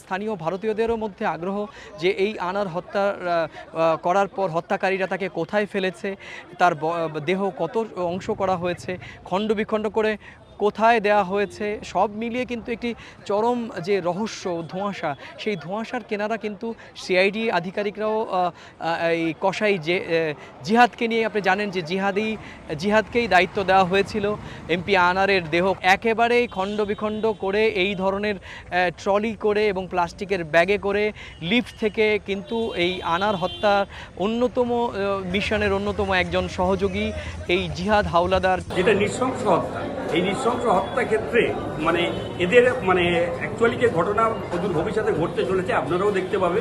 স্থানীয় ভারতীয়দেরও মধ্যে আগ্রহ যে এই আনার হত্যা করার পর হত্যাকারীরা তাকে কোথায় ফেলেছে, তার দেহ কত অংশ করা হয়েছে, খণ্ড বিখণ্ড করে কোথায় দেয়া হয়েছে, সব মিলিয়ে কিন্তু একটি চরম যে রহস্য ধোঁয়াশা, সেই ধোঁয়াশার কেনারা কিন্তু সিআইডি আধিকারিকরাও এই কসাই যে জিহাদকে নিয়ে আপনি জানেন যে জিহাদকেই দায়িত্ব দেওয়া হয়েছিল। এমপি আনারের দেহ একেবারেই খণ্ড বিখণ্ড করে এই ধরনের ট্রলি করে এবং প্লাস্টিকের ব্যাগে করে লিফট থেকে কিন্তু এই আনার হত্যার অন্যতম মিশনের অন্যতম একজন সহযোগী এই জিহাদ হাওলাদার। যেটা নৃশংস হত্যা, এই নৃশংস হত্যা ক্ষেত্রে মানে এদের মানে অ্যাকচুয়ালি যে ঘটনা অদূর ভবিষ্যতে ঘটতে চলেছে আপনারাও দেখতে পাবে।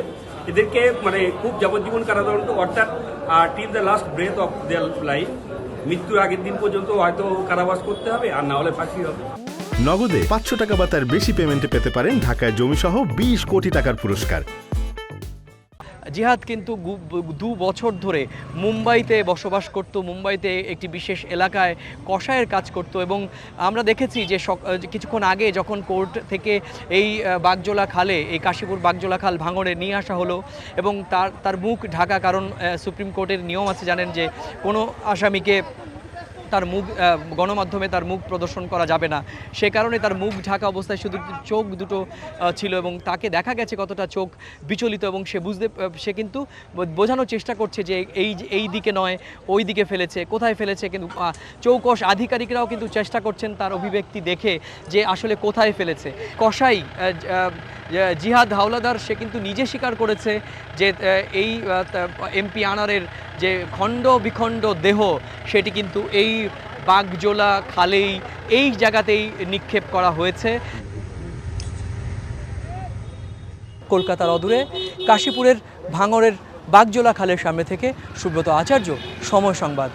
এদেরকে মানে খুব যাবজ্জীবন কারাদণ্ড, অর্থাৎ till the last breadth of their life, মৃত্যুর আগের দিন পর্যন্ত হয়তো কারাবাস করতে হবে, আর না হলে ফাঁসি হবে। নগদে 500 টাকা বা তার বেশি পেমেন্টে পেতে পারেন ঢাকায় জমিসহ 20 কোটি টাকার পুরস্কার। জিহাদ কিন্তু 2 বছর ধরে মুম্বাইতে বসবাস করত, মুম্বাইতে একটি বিশেষ এলাকায় কসাইয়ের কাজ করত এবং আমরা দেখেছি যে কিছুক্ষণ আগে যখন কোর্ট থেকে এই বাগজোলা খালে, এই কাশীপুর বাগজোলা খাল ভাঙড়ে নিয়ে আসা হলো এবং তার মুখ ঢাকা, কারণ সুপ্রিম কোর্টের নিয়ম আছে জানেন যে কোনো আসামিকে তার মুখ গণমাধ্যমে তার মুখ প্রদর্শন করা যাবে না, সে কারণে তার মুখ ঢাকা অবস্থায় শুধু চোখ দুটো ছিল এবং তাকে দেখা গেছে কতটা চোখ বিচলিত এবং সে কিন্তু বোঝানোর চেষ্টা করছে যে এই দিকে নয় ওই দিকে ফেলেছে, কোথায় ফেলেছে, কিন্তু চৌকস আধিকারিকরাও কিন্তু চেষ্টা করছেন তার অভিব্যক্তি দেখে যে আসলে কোথায় ফেলেছে। কসাই জিহাদ হাওলাদার সে কিন্তু নিজে স্বীকার করেছে যে এই এমপি আনারের যে খণ্ড বিখণ্ড দেহ সেটি কিন্তু এই বাগজোলা খালেই, এই জায়গাতেই নিক্ষেপ করা হয়েছে। কলকাতার অদূরে কাশীপুরের ভাঙড়ের বাগজোলা খালের সামনে থেকে সুব্রত আচার্য, সময় সংবাদ।